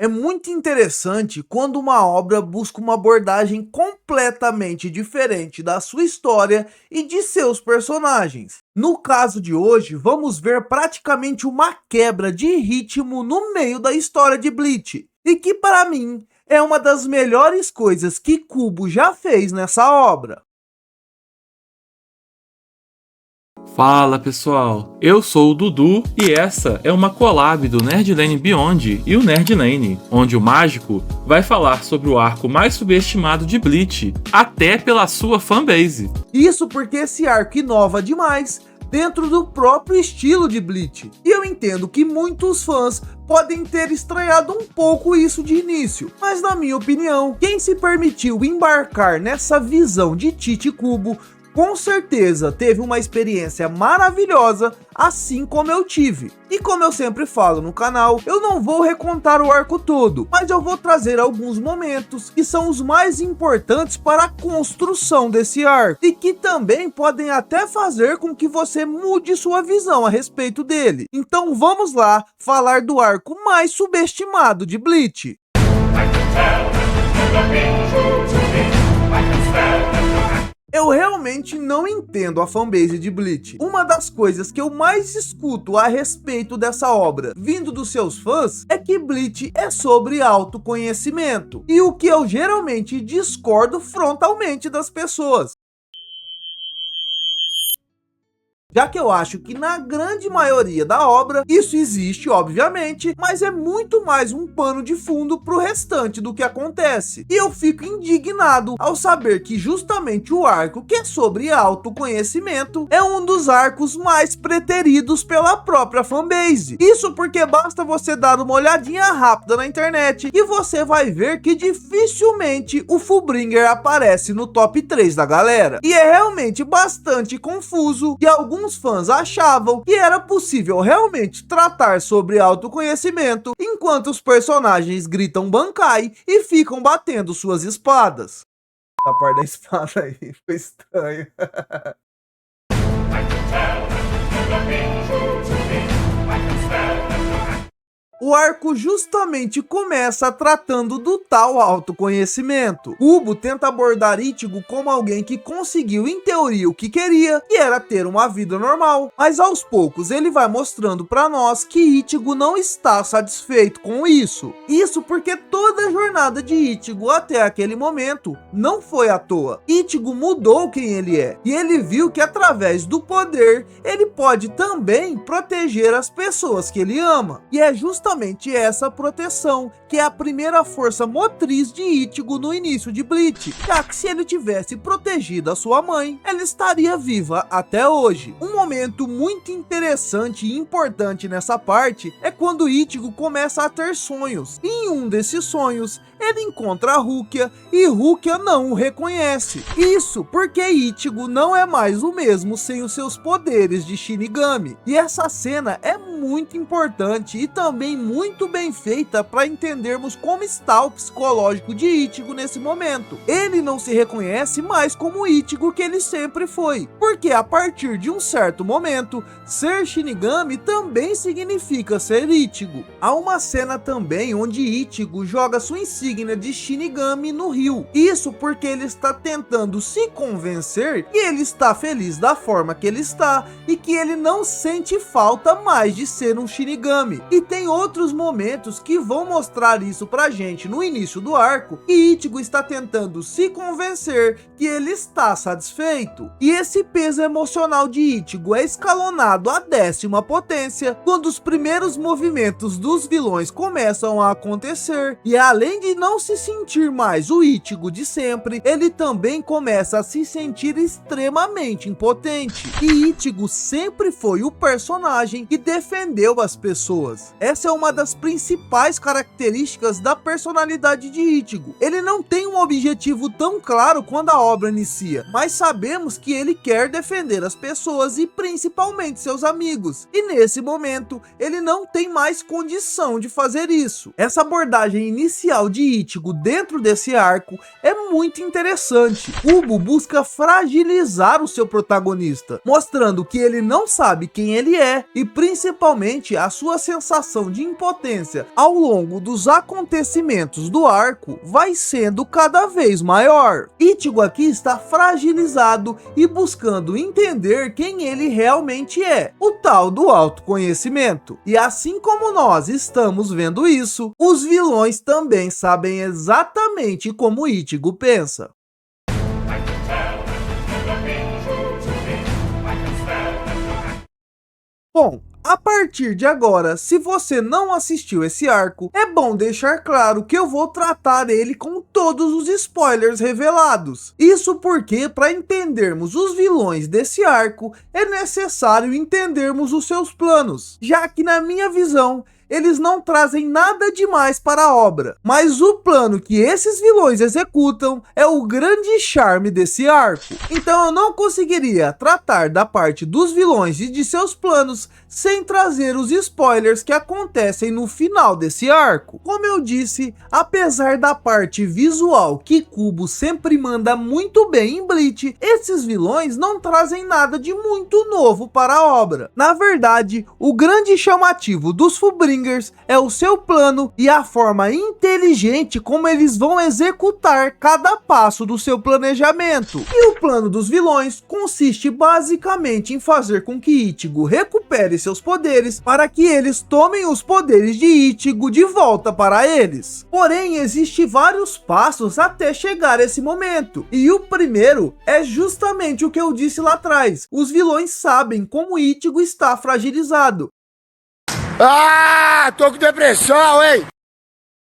É muito interessante quando uma obra busca uma abordagem completamente diferente da sua história e de seus personagens. No caso de hoje, vamos ver praticamente uma quebra de ritmo no meio da história de Bleach, e que para mim é uma das melhores coisas que Kubo já fez nessa obra. Fala pessoal, eu sou o Dudu e essa é uma collab do Nerdlane Beyond e o Nerdlane, onde o mágico vai falar sobre o arco mais subestimado de Bleach, até pela sua fanbase. Isso porque esse arco inova demais dentro do próprio estilo de Bleach. E eu entendo que muitos fãs podem ter estranhado um pouco isso de início, mas na minha opinião, quem se permitiu embarcar nessa visão de Tite Kubo com certeza teve uma experiência maravilhosa, assim como eu tive. E como eu sempre falo no canal, eu não vou recontar o arco todo, mas eu vou trazer alguns momentos que são os mais importantes para a construção desse arco, e que também podem até fazer com que você mude sua visão a respeito dele. Então vamos lá falar do arco mais subestimado de Bleach. Eu realmente não entendo a fanbase de Bleach. Uma das coisas que eu mais escuto a respeito dessa obra, vindo dos seus fãs, é que Bleach é sobre autoconhecimento. E o que eu geralmente discordo frontalmente das pessoas. Já que eu acho que na grande maioria da obra isso existe, obviamente, mas é muito mais um pano de fundo pro restante do que acontece. E eu fico indignado ao saber que justamente o arco que é sobre autoconhecimento é um dos arcos mais preteridos pela própria fanbase. Isso porque basta você dar uma olhadinha rápida na internet e você vai ver que dificilmente o Fullbringer aparece no top 3 da galera. E é realmente bastante confuso, e alguns fãs achavam que era possível realmente tratar sobre autoconhecimento enquanto os personagens gritam Bankai e ficam batendo suas espadas. A parte da espada aí foi estranho. O arco justamente começa tratando do tal autoconhecimento. Kubo tenta abordar Ichigo como alguém que conseguiu em teoria o que queria, que era ter uma vida normal, mas aos poucos ele vai mostrando para nós que Ichigo não está satisfeito com isso. Isso porque toda a jornada de Ichigo até aquele momento não foi à toa. Ichigo mudou quem ele é, e ele viu que através do poder ele pode também proteger as pessoas que ele ama. E é justamente essa proteção que é a primeira força motriz de Ichigo no início de Bleach, já que se ele tivesse protegido a sua mãe, ela estaria viva até hoje. Um momento muito interessante e importante nessa parte é quando Ichigo começa a ter sonhos. Em um desses sonhos, ele encontra a Rukia e Rukia não o reconhece. Isso porque Ichigo não é mais o mesmo sem os seus poderes de Shinigami. E essa cena é muito importante e também muito bem feita para entendermos como está o psicológico de Ichigo nesse momento. Ele não se reconhece mais como o Ichigo que ele sempre foi, porque a partir de um certo momento, ser Shinigami também significa ser Ichigo. Há uma cena também onde Ichigo joga sua insígnia de Shinigami no rio. Isso porque ele está tentando se convencer que ele está feliz da forma que ele está e que ele não sente falta mais de ser um Shinigami. E tem outros momentos que vão mostrar isso pra gente no início do arco, que Ichigo está tentando se convencer que ele está satisfeito. E esse peso emocional de Ichigo é escalonado à 10ª potência quando os primeiros movimentos dos vilões começam a acontecer, e além de não se sentir mais o Ichigo de sempre, ele também começa a se sentir extremamente impotente. E Ichigo sempre foi o personagem que defendeu as pessoas. Essa é uma das principais características da personalidade de Ichigo. Ele não tem um objetivo tão claro quando a obra inicia, mas sabemos que ele quer defender as pessoas e principalmente seus amigos. E nesse momento, ele não tem mais condição de fazer isso. Essa abordagem inicial de Ichigo dentro desse arco é muito interessante. Kubo busca fragilizar o seu protagonista, mostrando que ele não sabe quem ele é e principalmente principalmente a sua sensação de impotência ao longo dos acontecimentos do arco vai sendo cada vez maior. Ichigo aqui está fragilizado e buscando entender quem ele realmente é, o tal do autoconhecimento. E assim como nós estamos vendo isso, os vilões também sabem exatamente como Ichigo pensa. Bom, a partir de agora, se você não assistiu esse arco, é bom deixar claro que eu vou tratar ele com todos os spoilers revelados. Isso porque, para entendermos os vilões desse arco, é necessário entendermos os seus planos, já que na minha visão, eles não trazem nada demais para a obra, mas o plano que esses vilões executam é o grande charme desse arco. Então eu não conseguiria tratar da parte dos vilões e de seus planos sem trazer os spoilers que acontecem no final desse arco. Como eu disse, apesar da parte visual que Kubo sempre manda muito bem em Bleach, esses vilões não trazem nada de muito novo para a obra. Na verdade, o grande chamativo dos Fullbringers é o seu plano e a forma inteligente como eles vão executar cada passo do seu planejamento. E o plano dos vilões consiste basicamente em fazer com que Ichigo recupere seus poderes para que eles tomem os poderes de Ichigo de volta para eles. Porém, existem vários passos até chegar esse momento. E o primeiro é justamente o que eu disse lá atrás. Os vilões sabem como Ichigo está fragilizado. Ah, tô com depressão, hein?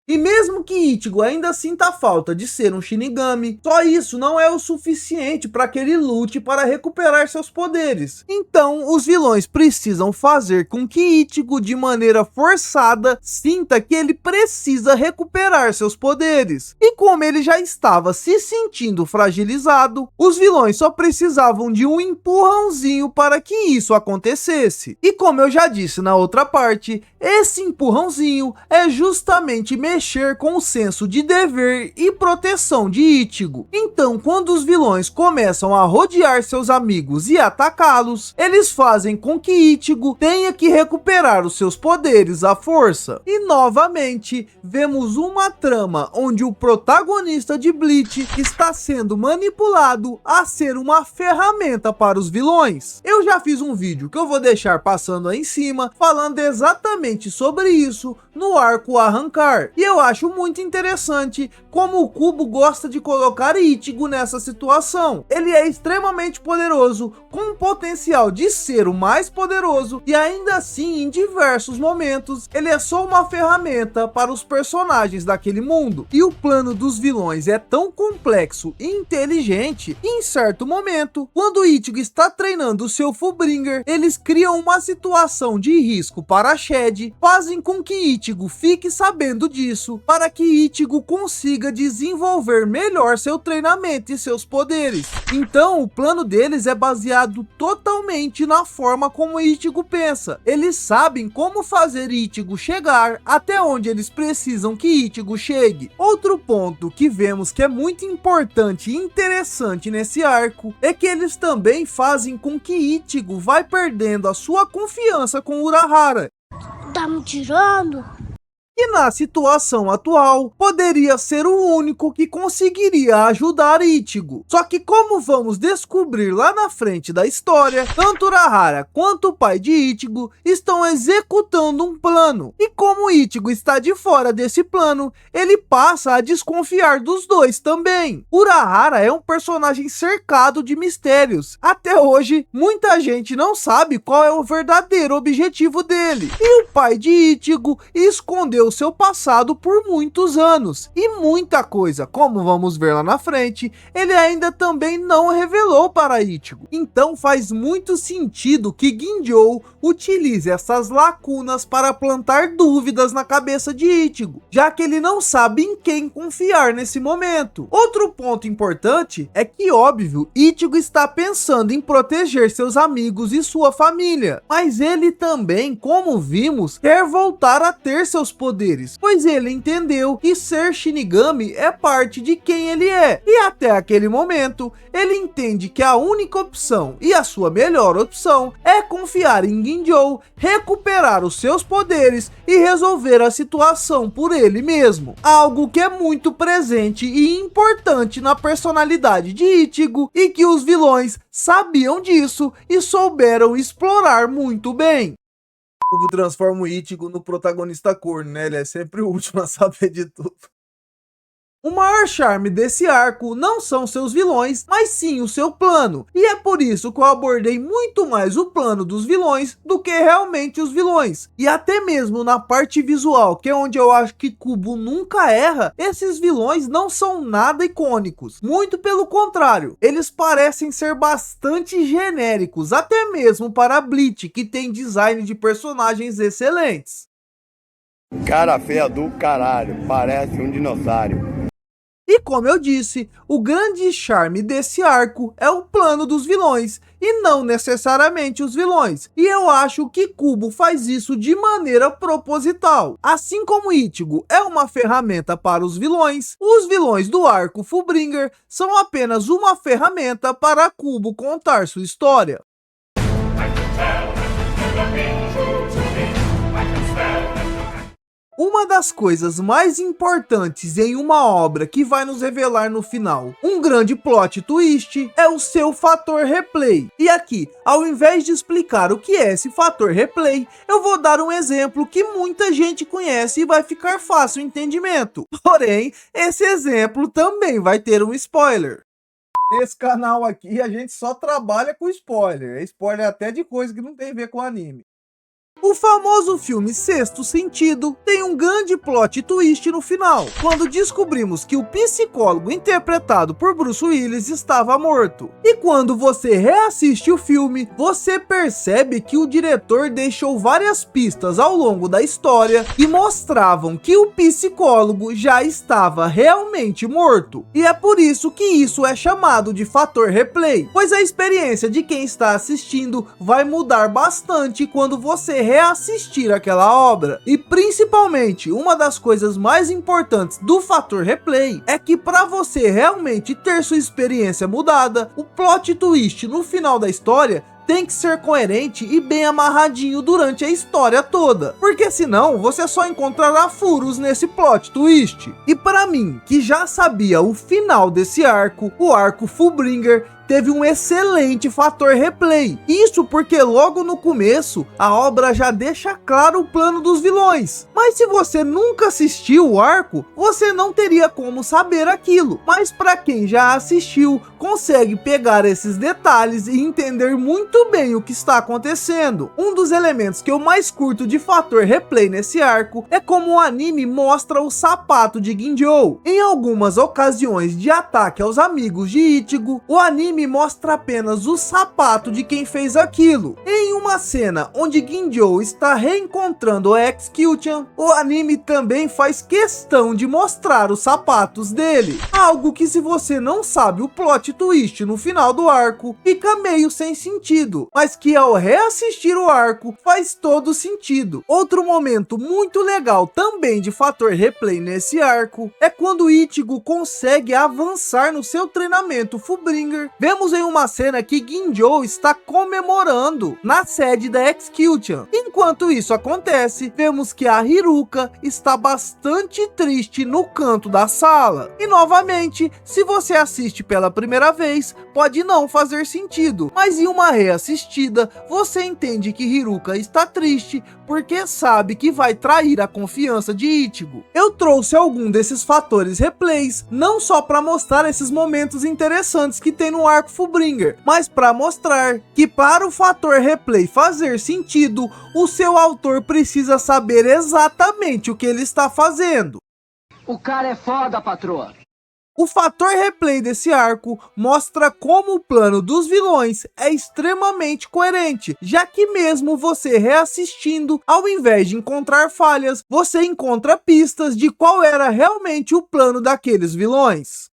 E mesmo que Ichigo ainda sinta falta de ser um Shinigami, só isso não é o suficiente para que ele lute para recuperar seus poderes. Então, os vilões precisam fazer com que Ichigo, de maneira forçada, sinta que ele precisa recuperar seus poderes. E como ele já estava se sentindo fragilizado, os vilões só precisavam de um empurrãozinho para que isso acontecesse. E como eu já disse na outra parte, esse empurrãozinho é justamente mexer com o senso de dever e proteção de Ichigo. Então, quando os vilões começam a rodear seus amigos e atacá-los, eles fazem com que Ichigo tenha que recuperar os seus poderes à força. E novamente, vemos uma trama onde o protagonista de Bleach está sendo manipulado a ser uma ferramenta para os vilões. Eu já fiz um vídeo que eu vou deixar passando aí em cima, falando exatamente sobre isso no arco Arrancar. E eu acho muito interessante como o Kubo gosta de colocar Ichigo nessa situação. Ele é extremamente poderoso, com o potencial de ser o mais poderoso, e ainda assim, em diversos momentos, ele é só uma ferramenta para os personagens daquele mundo. E o plano dos vilões é tão complexo e inteligente, e em certo momento, quando Ichigo está treinando o seu Fullbringer, eles criam uma situação de risco para Shed, fazem com que Ichigo fique sabendo disso, para que Ichigo consiga desenvolver melhor seu treinamento e seus poderes. Então, o plano deles é baseado totalmente na forma como Ichigo pensa. Eles sabem como fazer Ichigo chegar até onde eles precisam que Ichigo chegue. Outro ponto que vemos que é muito importante e interessante nesse arco é que eles também fazem com que Ichigo vai perdendo a sua confiança com Urahara. Tá me tirando? E na situação atual, poderia ser o único que conseguiria ajudar Ichigo. Só que como vamos descobrir lá na frente da história, tanto Urahara quanto o pai de Ichigo estão executando um plano. E como Ichigo está de fora desse plano, ele passa a desconfiar dos dois também. Urahara é um personagem cercado de mistérios. Até hoje, muita gente não sabe qual é o verdadeiro objetivo dele. E o pai de Ichigo escondeu seu passado por muitos anos, e muita coisa, como vamos ver lá na frente, ele ainda também não revelou para Ichigo. Então faz muito sentido que Ginjo utilize essas lacunas para plantar dúvidas na cabeça de Ichigo, já que ele não sabe em quem confiar nesse momento. Outro ponto importante é que, óbvio, Ichigo está pensando em proteger seus amigos e sua família, mas ele também, como vimos, quer voltar a ter seus poderes poderes, pois ele entendeu que ser Shinigami é parte de quem ele é, e até aquele momento, ele entende que a única opção e a sua melhor opção é confiar em Ginjo, recuperar os seus poderes e resolver a situação por ele mesmo, algo que é muito presente e importante na personalidade de Ichigo e que os vilões sabiam disso e souberam explorar muito bem. O Cubo transforma o Ichigo no protagonista corno, né? Ele é sempre o último a saber de tudo. O maior charme desse arco não são seus vilões, mas sim o seu plano. E é por isso que eu abordei muito mais o plano dos vilões do que realmente os vilões. E até mesmo na parte visual, que é onde eu acho que Kubo nunca erra, esses vilões não são nada icônicos. Muito pelo contrário, eles parecem ser bastante genéricos, até mesmo para Bleach, que tem design de personagens excelentes. Cara feia do caralho, parece um dinossauro. E como eu disse, o grande charme desse arco é o plano dos vilões, e não necessariamente os vilões. E eu acho que Kubo faz isso de maneira proposital. Assim como Ichigo é uma ferramenta para os vilões do arco Fullbringer são apenas uma ferramenta para Kubo contar sua história. Uma das coisas mais importantes em uma obra que vai nos revelar no final um grande plot twist é o seu fator replay. E aqui, ao invés de explicar o que é esse fator replay, eu vou dar um exemplo que muita gente conhece e vai ficar fácil o entendimento. Porém, esse exemplo também vai ter um spoiler. Nesse canal aqui a gente só trabalha com spoiler. É spoiler até de coisa que não tem a ver com anime. O famoso filme Sexto Sentido tem um grande plot twist no final, quando descobrimos que o psicólogo interpretado por Bruce Willis estava morto. E quando você reassiste o filme, você percebe que o diretor deixou várias pistas ao longo da história que mostravam que o psicólogo já estava realmente morto. E é por isso que isso é chamado de fator replay, pois a experiência de quem está assistindo vai mudar bastante quando você reassistir aquela obra. E principalmente, uma das coisas mais importantes do fator replay é que para você realmente ter sua experiência mudada, o plot twist no final da história tem que ser coerente e bem amarradinho durante a história toda, porque senão você só encontrará furos nesse plot twist. E para mim, que já sabia o final desse arco, o arco Fullbringer teve um excelente fator replay. Isso porque logo no começo, a obra já deixa claro o plano dos vilões. Mas se você nunca assistiu o arco, você não teria como saber aquilo. Mas para quem já assistiu, consegue pegar esses detalhes e entender muito bem o que está acontecendo. Um dos elementos que eu mais curto de fator replay nesse arco é como o anime mostra o sapato de Ginjo. Em algumas ocasiões de ataque aos amigos de Ichigo, o anime mostra apenas o sapato de quem fez aquilo. Em uma cena onde Ginjo está reencontrando o Ex-Kyuchan, o anime também faz questão de mostrar os sapatos dele. Algo que, se você não sabe o plot twist no final do arco, fica meio sem sentido, mas que ao reassistir o arco faz todo sentido. Outro momento muito legal também de fator replay nesse arco é quando Ichigo consegue avançar no seu treinamento Fullbringer. Vemos em uma cena que Ginjo está comemorando na sede da Ex-Kyuchan. Enquanto isso acontece, vemos que a Hiruka está bastante triste no canto da sala. E novamente, se você assiste pela primeira vez, pode não fazer sentido, mas em uma reassistida, você entende que Hiruka está triste porque sabe que vai trair a confiança de Ichigo. Eu trouxe algum desses fatores replays, não só para mostrar esses momentos interessantes que tem no arco Fullbringer, mas para mostrar que para o fator replay fazer sentido, o seu autor precisa saber exatamente o que ele está fazendo. O cara é foda, patroa. O fator replay desse arco mostra como o plano dos vilões é extremamente coerente, já que mesmo você reassistindo, ao invés de encontrar falhas, você encontra pistas de qual era realmente o plano daqueles vilões.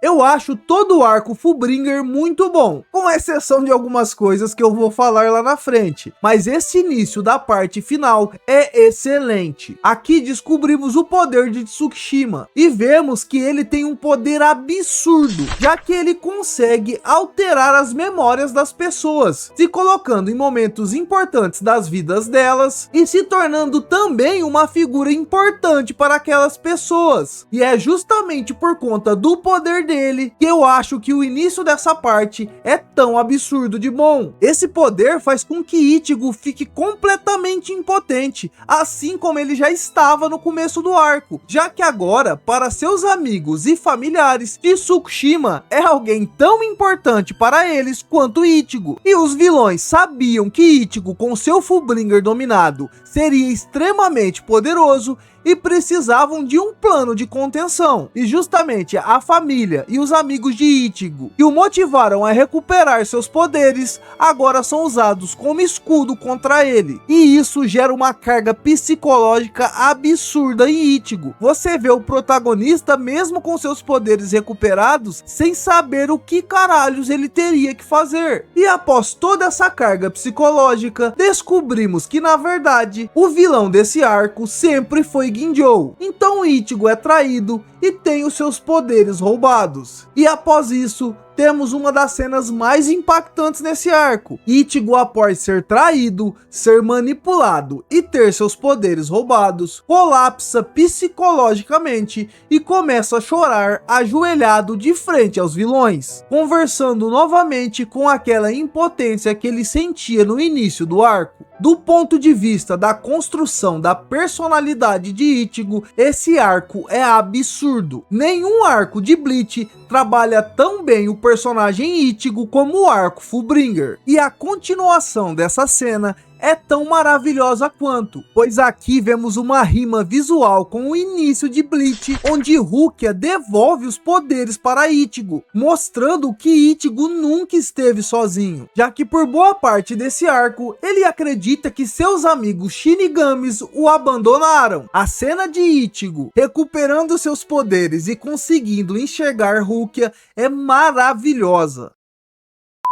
Eu acho todo o arco Fullbringer muito bom, com exceção de algumas coisas que eu vou falar lá na frente, mas esse início da parte final é excelente. Aqui descobrimos o poder de Tsukishima e vemos que ele tem um poder absurdo, já que ele consegue alterar as memórias das pessoas, se colocando em momentos importantes das vidas delas e se tornando também uma figura importante para aquelas pessoas. E é justamente por conta do poder dele que eu acho que o início dessa parte é tão absurdo de bom. Esse poder faz com que Ichigo fique completamente impotente, assim como ele já estava no começo do arco, já que agora, para seus amigos e familiares, Tsukishima é alguém tão importante para eles quanto Ichigo. E os vilões sabiam que Ichigo, com seu Fullbringer dominado, seria extremamente poderoso e precisavam de um plano de contenção. E justamente a família e os amigos de Ichigo, que o motivaram a recuperar seus poderes, agora são usados como escudo contra ele. E isso gera uma carga psicológica absurda em Ichigo. Você vê o protagonista, mesmo com seus poderes recuperados, sem saber o que caralhos ele teria que fazer. E após toda essa carga psicológica, descobrimos que na verdade o vilão desse arco sempre foi Ginjo. Então Ichigo é traído e tem os seus poderes roubados. E após isso, temos uma das cenas mais impactantes nesse arco. Ichigo, após ser traído, ser manipulado e ter seus poderes roubados, colapsa psicologicamente e começa a chorar ajoelhado de frente aos vilões, conversando novamente com aquela impotência que ele sentia no início do arco. Do ponto de vista da construção da personalidade de Ichigo, esse arco é absurdo. Nenhum arco de Bleach trabalha tão bem o personagem Ichigo como o arco Fullbringer. E a continuação dessa cena é tão maravilhosa quanto, pois aqui vemos uma rima visual com o início de Bleach, onde Rukia devolve os poderes para Ichigo, mostrando que Ichigo nunca esteve sozinho, já que por boa parte desse arco, ele acredita que seus amigos Shinigamis o abandonaram. A cena de Ichigo recuperando seus poderes e conseguindo enxergar Rukia é maravilhosa.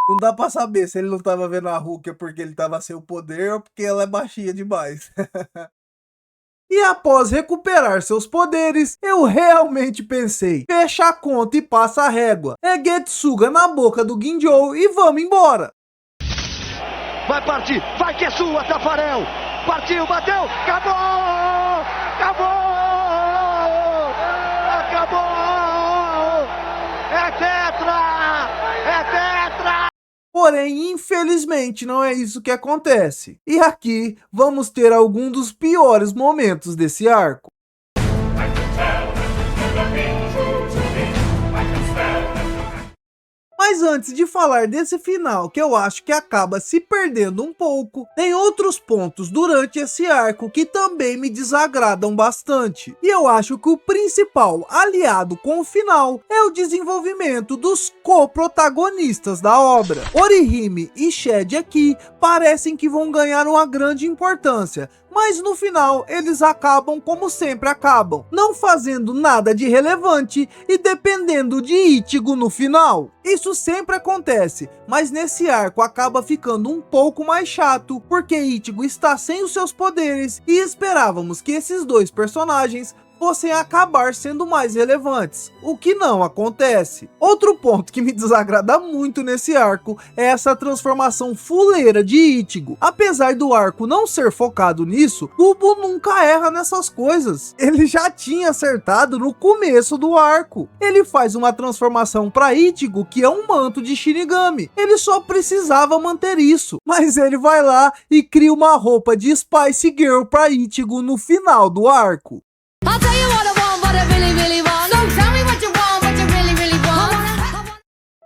Não dá pra saber se ele não tava vendo a Rukia porque ele tava sem o poder ou porque ela é baixinha demais. E após recuperar seus poderes, eu realmente pensei, fecha a conta e passa a régua. É Getsuga na boca do Ginjo e vamos embora. Vai partir, vai que é sua, Tafarel! Partiu, bateu, acabou! Acabou! Acabou! É tetra! É tetra! Porém, infelizmente, não é isso que acontece. E aqui vamos ter algum dos piores momentos desse arco. Mas antes de falar desse final, que eu acho que acaba se perdendo um pouco, tem outros pontos durante esse arco que também me desagradam bastante. E eu acho que o principal aliado com o final é o desenvolvimento dos co-protagonistas da obra. Orihime e Shed aqui parecem que vão ganhar uma grande importância, mas no final eles acabam como sempre acabam, não fazendo nada de relevante e dependendo de Ichigo no final. Isso sempre acontece, mas nesse arco acaba ficando um pouco mais chato, porque Ichigo está sem os seus poderes e esperávamos que esses dois personagens fossem acabar sendo mais relevantes, o que não acontece. Outro ponto que me desagrada muito nesse arco é essa transformação fuleira de Ichigo. Apesar do arco não ser focado nisso, Kubo nunca erra nessas coisas. Ele já tinha acertado no começo do arco. Ele faz uma transformação para Ichigo que é um manto de Shinigami. Ele só precisava manter isso, mas ele vai lá e cria uma roupa de Spice Girl para Ichigo no final do arco. I'll tell you what I want, what I really, really want. So tell me what you want, what you really, really want.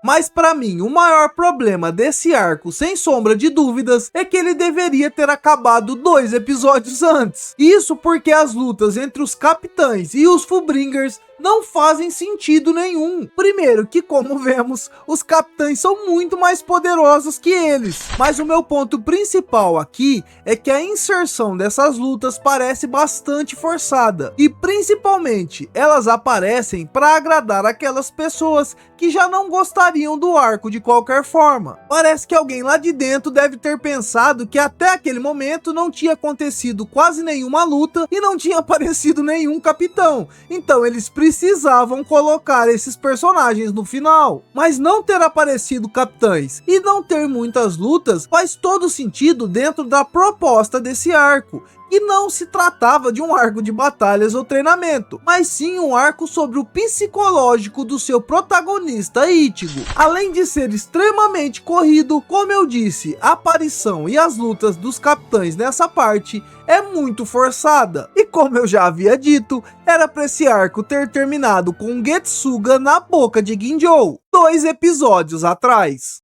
Mas para mim, o maior problema desse arco, sem sombra de dúvidas, é que ele deveria ter acabado 2 episódios antes. Isso porque as lutas entre os capitães e os Fullbringers não fazem sentido nenhum. Primeiro que, como vemos, os capitães são muito mais poderosos que eles. Mas o meu ponto principal aqui é que a inserção dessas lutas parece bastante forçada. E principalmente, elas aparecem para agradar aquelas pessoas que já não gostariam do arco de qualquer forma. Parece que alguém lá de dentro deve ter pensado que até aquele momento não tinha acontecido quase nenhuma luta e não tinha aparecido nenhum capitão. Então eles precisavam colocar esses personagens no final. Mas não ter aparecido capitães e não ter muitas lutas faz todo sentido dentro da proposta desse arco. E não se tratava de um arco de batalhas ou treinamento, mas sim um arco sobre o psicológico do seu protagonista Ichigo. Além de ser extremamente corrido, como eu disse, a aparição e as lutas dos capitães nessa parte é muito forçada. E como eu já havia dito, era para esse arco ter terminado com Getsuga na boca de Ginjo 2 episódios atrás.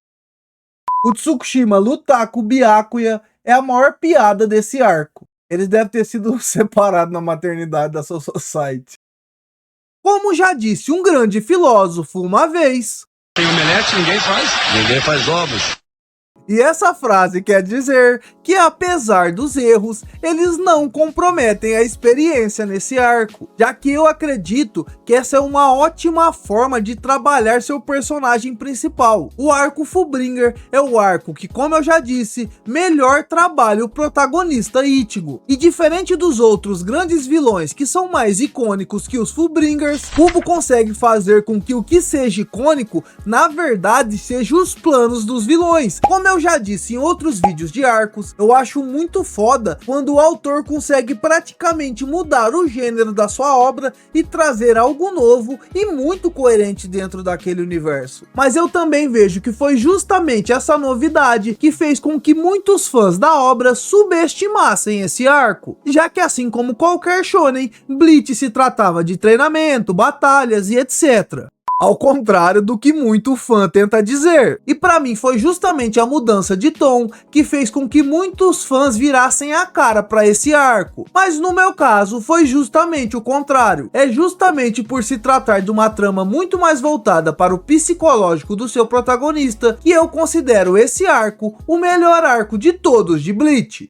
O Tsukushima lutar com o Byakuya é a maior piada desse arco. Eles devem ter sido separados na maternidade da Soul Society. Como já disse um grande filósofo uma vez... Tem omelete, ninguém faz. Ninguém faz ovos. E essa frase quer dizer que, apesar dos erros, eles não comprometem a experiência nesse arco, já que eu acredito que essa é uma ótima forma de trabalhar seu personagem principal. O arco Fullbringer é o arco que, como eu já disse, melhor trabalha o protagonista Ichigo. E diferente dos outros grandes vilões que são mais icônicos que os Fullbringers, Kubo consegue fazer com que o que seja icônico, na verdade, seja os planos dos vilões. Como eu já disse em outros vídeos de arcos, eu acho muito foda quando o autor consegue praticamente mudar o gênero da sua obra e trazer algo novo e muito coerente dentro daquele universo. Mas eu também vejo que foi justamente essa novidade que fez com que muitos fãs da obra subestimassem esse arco, já que assim como qualquer shonen, Bleach se tratava de treinamento, batalhas e etc. Ao contrário do que muito fã tenta dizer. E pra mim foi justamente a mudança de tom que fez com que muitos fãs virassem a cara pra esse arco. Mas no meu caso foi justamente o contrário. É justamente por se tratar de uma trama muito mais voltada para o psicológico do seu protagonista que eu considero esse arco o melhor arco de todos de Bleach.